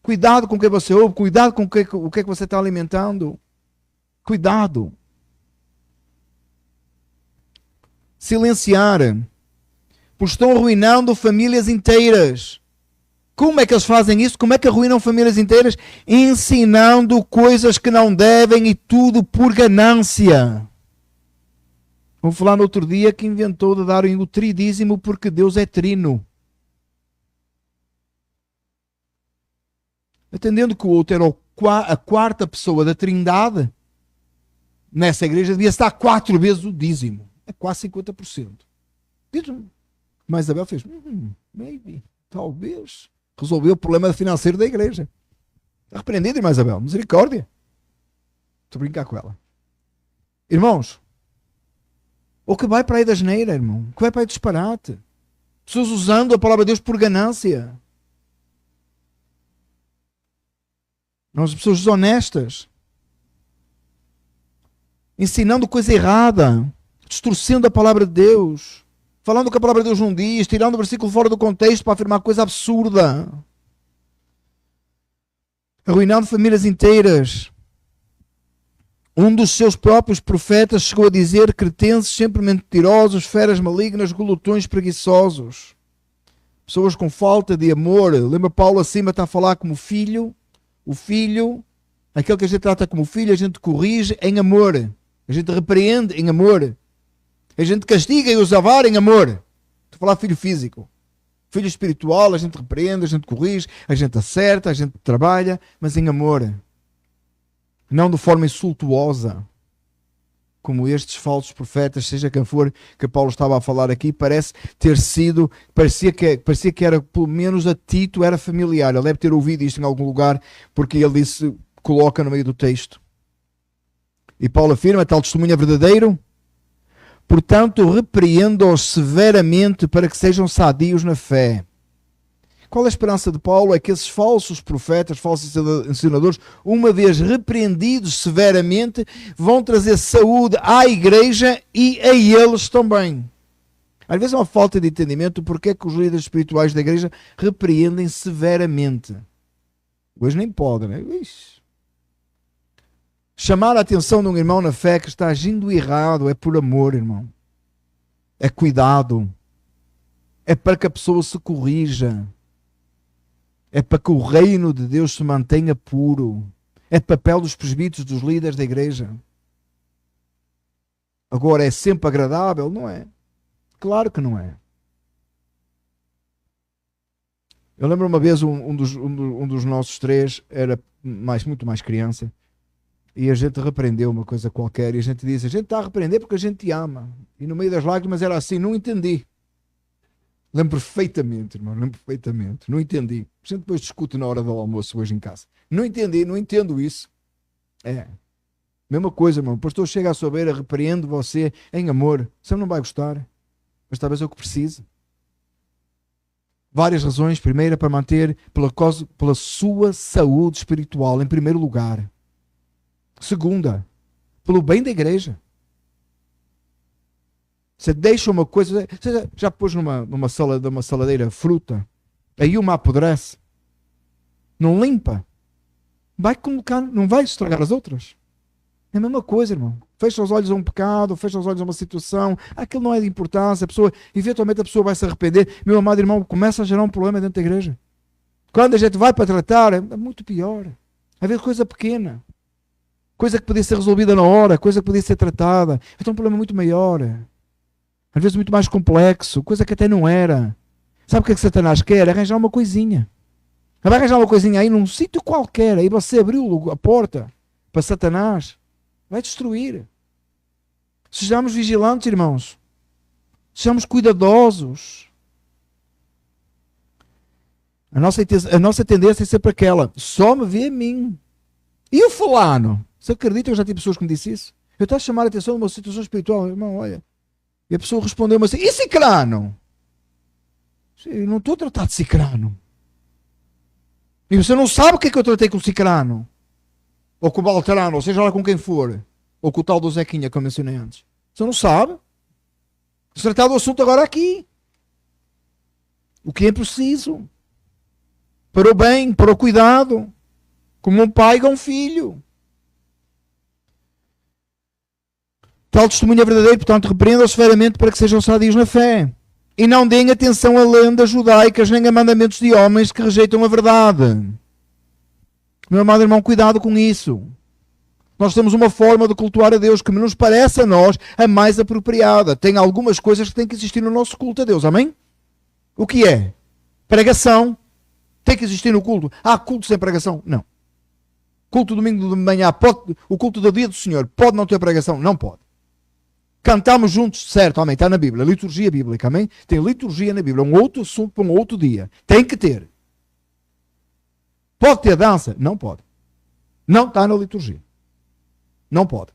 Speaker 1: Cuidado com o que você ouve, cuidado com o que é que você está alimentando. Cuidado. Silenciar. Pois estão arruinando famílias inteiras. Como é que eles fazem isso? Como é que arruinam famílias inteiras? Ensinando coisas que não devem e tudo por ganância. Vou falar no outro dia que inventou de dar o tridízimo porque Deus é trino. Entendendo que o outro era a quarta pessoa da Trindade, nessa igreja devia estar 4 vezes o dízimo. É quase 50%. Mas Isabel fez, maybe, talvez. Resolveu o problema financeiro da igreja. Está repreendido, irmã Isabel. Misericórdia. Estou a brincar com ela. Irmãos, o que vai para aí da geneira, irmão? O que vai para aí do disparate? Pessoas usando a palavra de Deus por ganância. Não, as pessoas desonestas. Ensinando coisa errada. Distorcendo a palavra de Deus. Falando o que a palavra de Deus não diz. Tirando o versículo fora do contexto para afirmar coisa absurda. Arruinando famílias inteiras. Um dos seus próprios profetas chegou a dizer: cretenses sempre mentirosos, feras malignas, glutões preguiçosos. Pessoas com falta de amor. Lembra Paulo acima está a falar como filho? O filho, aquele que a gente trata como filho, a gente corrige em amor. A gente repreende em amor. A gente castiga e usa a vara em amor. Estou a falar filho físico. Filho espiritual, a gente repreende, a gente corrige, a gente acerta, a gente trabalha, mas em amor. Não de forma insultuosa, como estes falsos profetas, seja quem for que Paulo estava a falar aqui, parece ter sido, parecia que era, pelo menos a Tito era familiar. Ele deve ter ouvido isto em algum lugar, porque ele disse, coloca no meio do texto. E Paulo afirma, tal testemunho é verdadeiro, portanto repreendo-os severamente para que sejam sadios na fé. Qual a esperança de Paulo? É que esses falsos profetas, falsos ensinadores, uma vez repreendidos severamente, vão trazer saúde à igreja e a eles também. Às vezes há uma falta de entendimento porque é que os líderes espirituais da igreja repreendem severamente. Hoje nem podem, né? Chamar a atenção de um irmão na fé que está agindo errado é por amor, irmão. É cuidado. É para que a pessoa se corrija. É para que o reino de Deus se mantenha puro. É papel dos presbíteros, dos líderes da igreja. Agora, é sempre agradável? Não é. Claro que não é. Eu lembro uma vez um dos nossos três era muito mais criança e a gente repreendeu uma coisa qualquer e a gente disse, a gente está a repreender porque a gente te ama. E no meio das lágrimas era assim, não entendi. Lembro perfeitamente, irmão, lembro perfeitamente. Não entendi. A gente depois discute na hora do almoço hoje em casa. Não entendi, não entendo isso. É. Mesma coisa, irmão. O pastor chega à sua beira, repreende você em amor. Você não vai gostar, mas talvez é o que precise. Várias razões. Primeira, para manter pela sua saúde espiritual, em primeiro lugar. Segunda, pelo bem da igreja. Você deixa uma coisa, você já pôs numa saladeira fruta, aí uma apodrece, não limpa, vai colocar, não vai estragar as outras. É a mesma coisa, irmão. Fecha os olhos a um pecado, fecha os olhos a uma situação, aquilo não é de importância, eventualmente a pessoa vai se arrepender. Meu amado irmão, começa a gerar um problema dentro da igreja. Quando a gente vai para tratar, é muito pior. Às vezes coisa pequena, coisa que podia ser resolvida na hora, coisa que podia ser tratada, então um problema muito maior. Às vezes muito mais complexo, coisa que até não era. Sabe o que é que Satanás quer? Arranjar uma coisinha. Vai arranjar uma coisinha aí num sítio qualquer, aí você abriu a porta para Satanás, vai destruir. Sejamos vigilantes, irmãos. Sejamos cuidadosos. A nossa tendência é sempre aquela, só me vê a mim. E o fulano? Você acredita que eu já tive pessoas que me disseram isso? Eu estou a chamar a atenção de uma situação espiritual, irmão, olha. E a pessoa respondeu-me assim, e cicrano? Eu não estou a tratar de cicrano. E você não sabe o que é que eu tratei com o cicrano? Ou com o balterano, ou seja lá com quem for. Ou com o tal do Zequinha que eu mencionei antes. Você não sabe? Se tratar do assunto agora aqui. O que é preciso. Para o bem, para o cuidado. Como um pai com um filho. Tal testemunho é verdadeiro, portanto, repreenda-os severamente para que sejam sadios na fé. E não deem atenção a lendas judaicas nem a mandamentos de homens que rejeitam a verdade. Meu amado irmão, cuidado com isso. Nós temos uma forma de cultuar a Deus que nos parece a nós a mais apropriada. Tem algumas coisas que têm que existir no nosso culto a Deus. Amém? O que é? Pregação. Tem que existir no culto. Há culto sem pregação? Não. Culto domingo de manhã, o culto do dia do Senhor, pode não ter pregação? Não pode. Cantamos juntos, certo, amém, está na Bíblia, liturgia bíblica, amém? Tem liturgia na Bíblia, um outro assunto para um outro dia. Tem que ter. Pode ter dança? Não pode. Não está na liturgia. Não pode.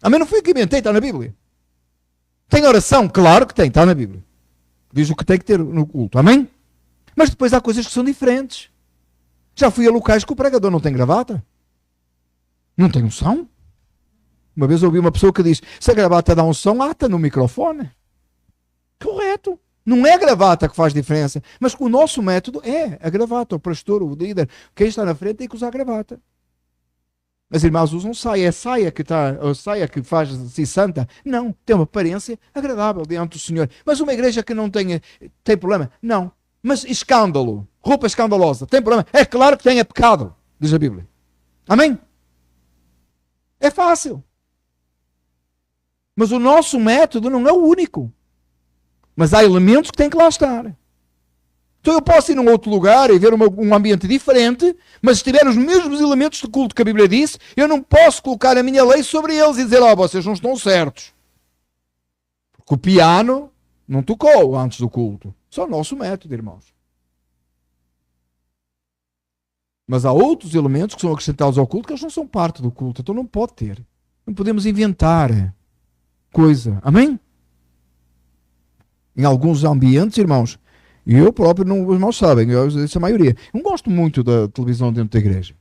Speaker 1: Amém, não foi o que inventei, está na Bíblia. Tem oração? Claro que tem, está na Bíblia. Diz o que tem que ter no culto, amém? Mas depois há coisas que são diferentes. Já fui a locais que o pregador não tem gravata. Não tem unção. Uma vez ouvi uma pessoa que diz, se a gravata dá unção, ata no microfone. Correto. Não é a gravata que faz diferença. Mas o nosso método é a gravata. O pastor, o líder, quem está na frente tem que usar a gravata. As irmãs usam saia. É saia que está, a saia que faz assim santa. Não, tem uma aparência agradável diante do Senhor. Mas uma igreja que não tem problema? Não. Mas escândalo, roupa escandalosa, tem problema? É claro que tem, é pecado, diz a Bíblia. Amém? É fácil. Mas o nosso método não é o único. Mas há elementos que têm que lá estar. Então eu posso ir num outro lugar e ver um ambiente diferente, mas se tiver os mesmos elementos de culto que a Bíblia disse, eu não posso colocar a minha lei sobre eles e dizer, vocês não estão certos. Porque o piano não tocou antes do culto. Isso é o nosso método, irmãos. Mas há outros elementos que são acrescentados ao culto que eles não são parte do culto. Então não pode ter. Não podemos inventar coisa. Amém? Em alguns ambientes, irmãos, e eu próprio, não, os irmãos sabem, isso é a maioria. Não gosto muito da televisão dentro da igreja.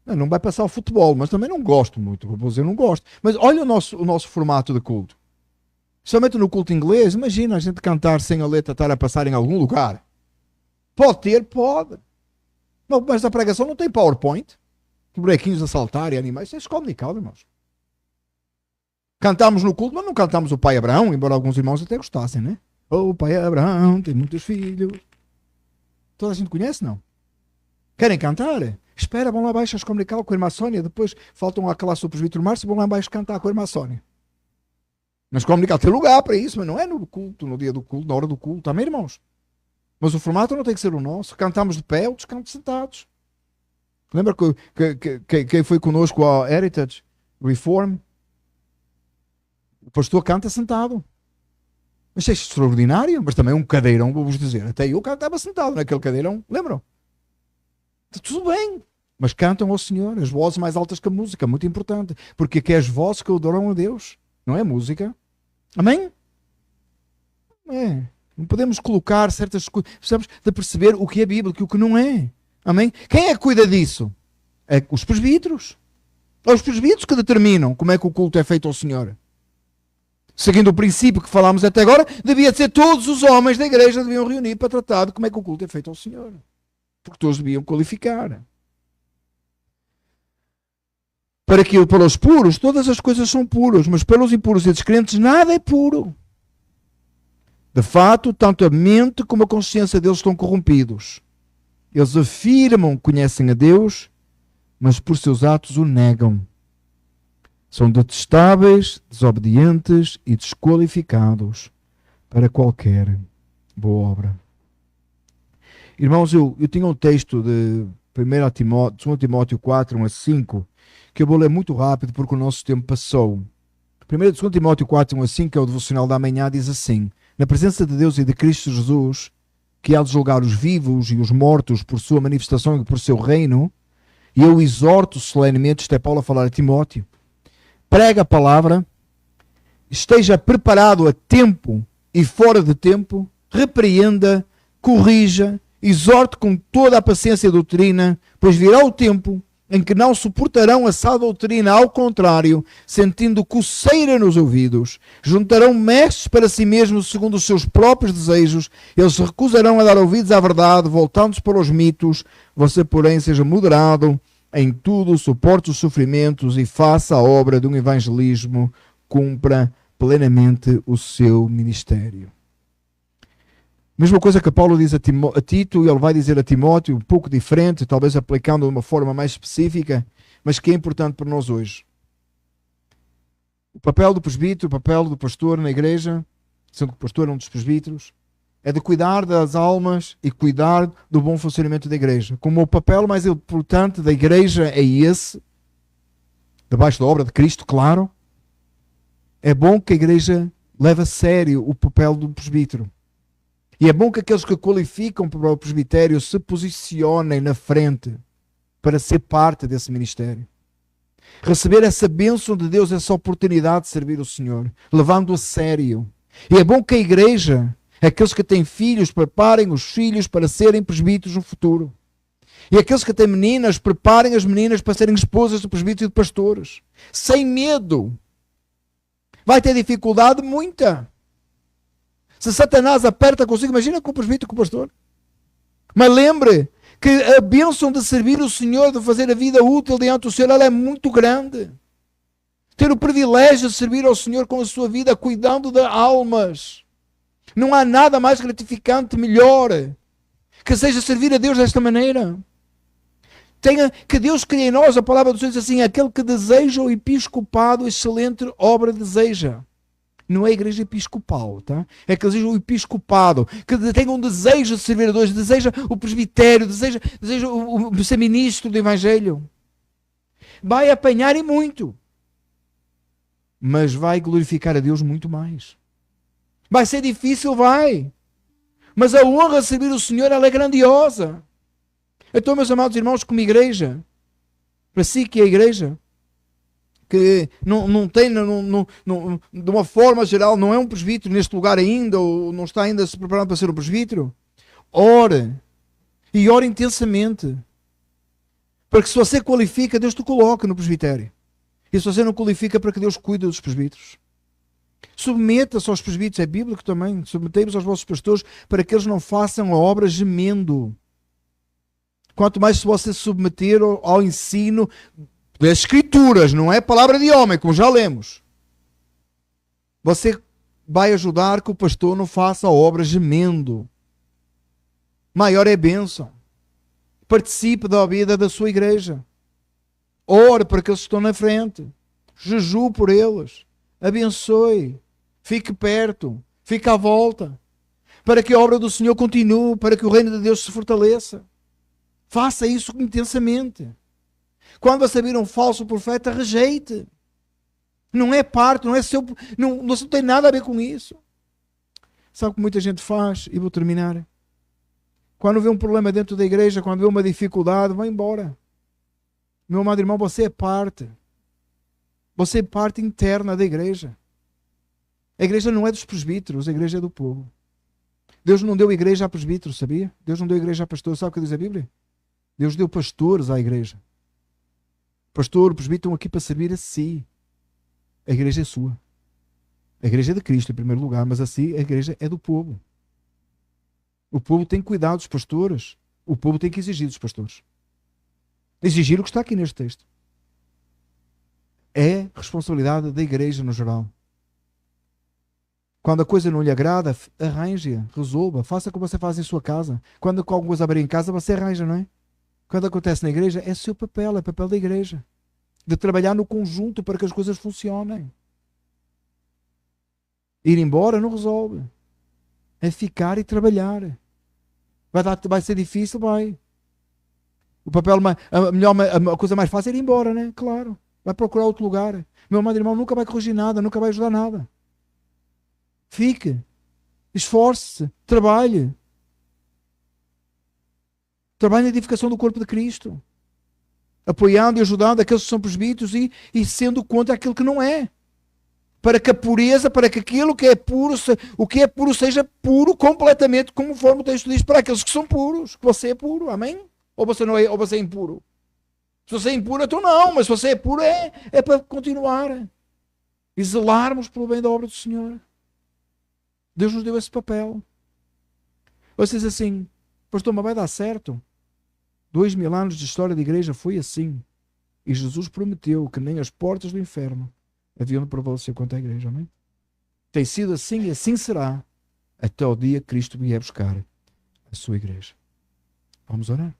Speaker 1: Não vai passar o futebol, mas também não gosto muito. Vou dizer, não gosto. Mas olha o nosso formato de culto. Somente no culto inglês, imagina a gente cantar sem a letra estar a passar em algum lugar. Pode ter, pode. Mas a pregação não tem PowerPoint. Bonequinhos a saltar e animais. Isso é escola dominical, irmãos. Cantamos no culto, mas não cantamos o Pai Abraão, embora alguns irmãos até gostassem, né? O Pai Abraão tem muitos filhos. Toda a gente conhece, não? Querem cantar? Espera, vão lá abaixo a escola dominical com a irmã Sónia, depois faltam à classe do presbítero Márcio e vão lá abaixo cantar com a irmã Sónia. Mas comunicar tem lugar para isso, mas não é no culto, no dia do culto, na hora do culto, amém, irmãos? Mas o formato não tem que ser o nosso. Cantamos de pé, outros cantam sentados. Lembra quem foi conosco ao Heritage Reform? O pastor canta sentado. Mas é extraordinário, mas também um cadeirão, vou-vos dizer. Até eu cantava sentado naquele cadeirão, lembram? Está tudo bem. Mas cantam ao Senhor, as vozes mais altas que a música, muito importante. Porque aqui é as vozes que adoram a Deus. Não é música. Amém? É. Não podemos colocar certas coisas. Precisamos de perceber o que é Bíblia e o que não é. Amém? Quem é que cuida disso? É os presbíteros. É os presbíteros que determinam como é que o culto é feito ao Senhor. Seguindo o princípio que falámos até agora, devia ser todos os homens da igreja deviam reunir para tratar de como é que o culto é feito ao Senhor. Porque todos deviam qualificar. Para os puros, todas as coisas são puras, mas para os impuros e descrentes, nada é puro. De fato, tanto a mente como a consciência deles estão corrompidos. Eles afirmam que conhecem a Deus, mas por seus atos o negam. São detestáveis, desobedientes e desqualificados para qualquer boa obra. Irmãos, eu tinha um texto de 2 Timóteo 4, 1 a 5, que eu vou ler muito rápido porque o nosso tempo passou. 2 Timóteo 4, 1 a 5, que é o devocional da manhã, diz assim: na presença de Deus e de Cristo Jesus, que há de julgar os vivos e os mortos por sua manifestação e por seu reino, e eu exorto solenemente, isto é Paulo a falar a Timóteo, prega a palavra, esteja preparado a tempo e fora de tempo, repreenda, corrija, exorte com toda a paciência e doutrina, pois virá o tempo em que não suportarão a sã doutrina, ao contrário, sentindo coceira nos ouvidos, juntarão mestres para si mesmos segundo os seus próprios desejos, eles se recusarão a dar ouvidos à verdade, voltando-se para os mitos. Você, porém, seja moderado em tudo, suporte os sofrimentos e faça a obra de um evangelismo, cumpra plenamente o seu ministério. Mesma coisa que Paulo diz a Tito, ele vai dizer a Timóteo, um pouco diferente, talvez aplicando de uma forma mais específica, mas que é importante para nós hoje. O papel do presbítero, o papel do pastor na igreja, sendo que o pastor é um dos presbíteros, é de cuidar das almas e cuidar do bom funcionamento da igreja. Como o papel mais importante da igreja é esse, debaixo da obra de Cristo, claro, é bom que a igreja leve a sério o papel do presbítero. E é bom que aqueles que qualificam para o presbitério se posicionem na frente para ser parte desse ministério. Receber essa bênção de Deus, essa oportunidade de servir o Senhor, levando a sério. E é bom que a igreja, aqueles que têm filhos, preparem os filhos para serem presbíteros no futuro. E aqueles que têm meninas, preparem as meninas para serem esposas de presbíteros e de pastores. Sem medo. Vai ter dificuldade muita. Se Satanás aperta consigo, imagina com o presbítero e com o pastor. Mas lembre que a bênção de servir o Senhor, de fazer a vida útil diante do Senhor, ela é muito grande. Ter o privilégio de servir ao Senhor com a sua vida, cuidando de almas. Não há nada mais gratificante, melhor, que seja servir a Deus desta maneira. Que Deus crie em nós, a palavra do Senhor diz assim, aquele que deseja o episcopado, excelente obra deseja. Não é a igreja episcopal, tá? É que deseja o episcopado, que tenha um desejo de servir a Deus, deseja o presbitério, deseja o ser ministro do Evangelho. Vai apanhar e muito. Mas vai glorificar a Deus muito mais. Vai ser difícil, vai. Mas a honra de servir o Senhor, ela é grandiosa. Então, meus amados irmãos, como igreja, para si que é a igreja, que não tem, de uma forma geral, não é um presbítero neste lugar ainda, ou não está ainda se preparando para ser um presbítero, ore. E ore intensamente. Para que se você qualifica, Deus te coloque no presbitério. E se você não qualifica, para que Deus cuide dos presbíteros. Submeta-se aos presbíteros, é bíblico também. Submetei-vos aos vossos pastores para que eles não façam a obra gemendo. Quanto mais se você submeter ao ensino das Escrituras, não é palavra de homem, como já lemos, você vai ajudar que o pastor não faça a obra gemendo. Maior é a bênção. Participe da vida da sua igreja. Ore para que eles estão na frente. Jejue por eles. Abençoe. Fique perto. Fique à volta. Para que a obra do Senhor continue. Para que o reino de Deus se fortaleça. Faça isso intensamente. Quando você vir um falso profeta, rejeite. Não é parte, não é seu, não tem nada a ver com isso. Sabe o que muita gente faz? E vou terminar. Quando vê um problema dentro da igreja, quando vê uma dificuldade, vai embora. Meu amado irmão, você é parte. Você é parte interna da igreja. A igreja não é dos presbíteros, a igreja é do povo. Deus não deu igreja a presbíteros, sabia? Deus não deu igreja a pastores. Sabe o que diz a Bíblia? Deus deu pastores à igreja. Pastor, presbítero estão aqui para servir a si. A igreja é sua. A igreja é de Cristo em primeiro lugar, mas assim a igreja é do povo. O povo tem que cuidar dos pastores. O povo tem que exigir dos pastores. Exigir o que está aqui neste texto. É responsabilidade da igreja no geral. Quando a coisa não lhe agrada, arranje-a, resolva, faça como você faz em sua casa. Quando alguma coisa abrir em casa, você arranja, não é? Quando acontece na igreja, é seu papel, é papel da igreja. De trabalhar no conjunto para que as coisas funcionem. Ir embora não resolve. É ficar e trabalhar. Vai ser difícil, vai. O papel, a coisa mais fácil é ir embora, né? Claro. Vai procurar outro lugar. Meu amado irmão nunca vai corrigir nada, nunca vai ajudar nada. Fique. Esforce-se. Trabalhe. Trabalhe na edificação do corpo de Cristo. Apoiando e ajudando aqueles que são presbíteros e sendo contra aquilo que não é. Para que a pureza, para que aquilo que é puro, o que é puro seja puro completamente, conforme o texto diz, para aqueles que são puros. Que você é puro, amém? Ou você não é, ou você é impuro? Se você é impuro, então não, mas se você é puro, é para continuar. E zelarmos pelo bem da obra do Senhor. Deus nos deu esse papel. Você diz assim, pastor, mas vai dar certo? 2000 anos de história de igreja foi assim. E Jesus prometeu que nem as portas do inferno haviam de prevalecer contra a igreja. Amém? Tem sido assim e assim será. até o dia que Cristo vier buscar a sua igreja. Vamos orar?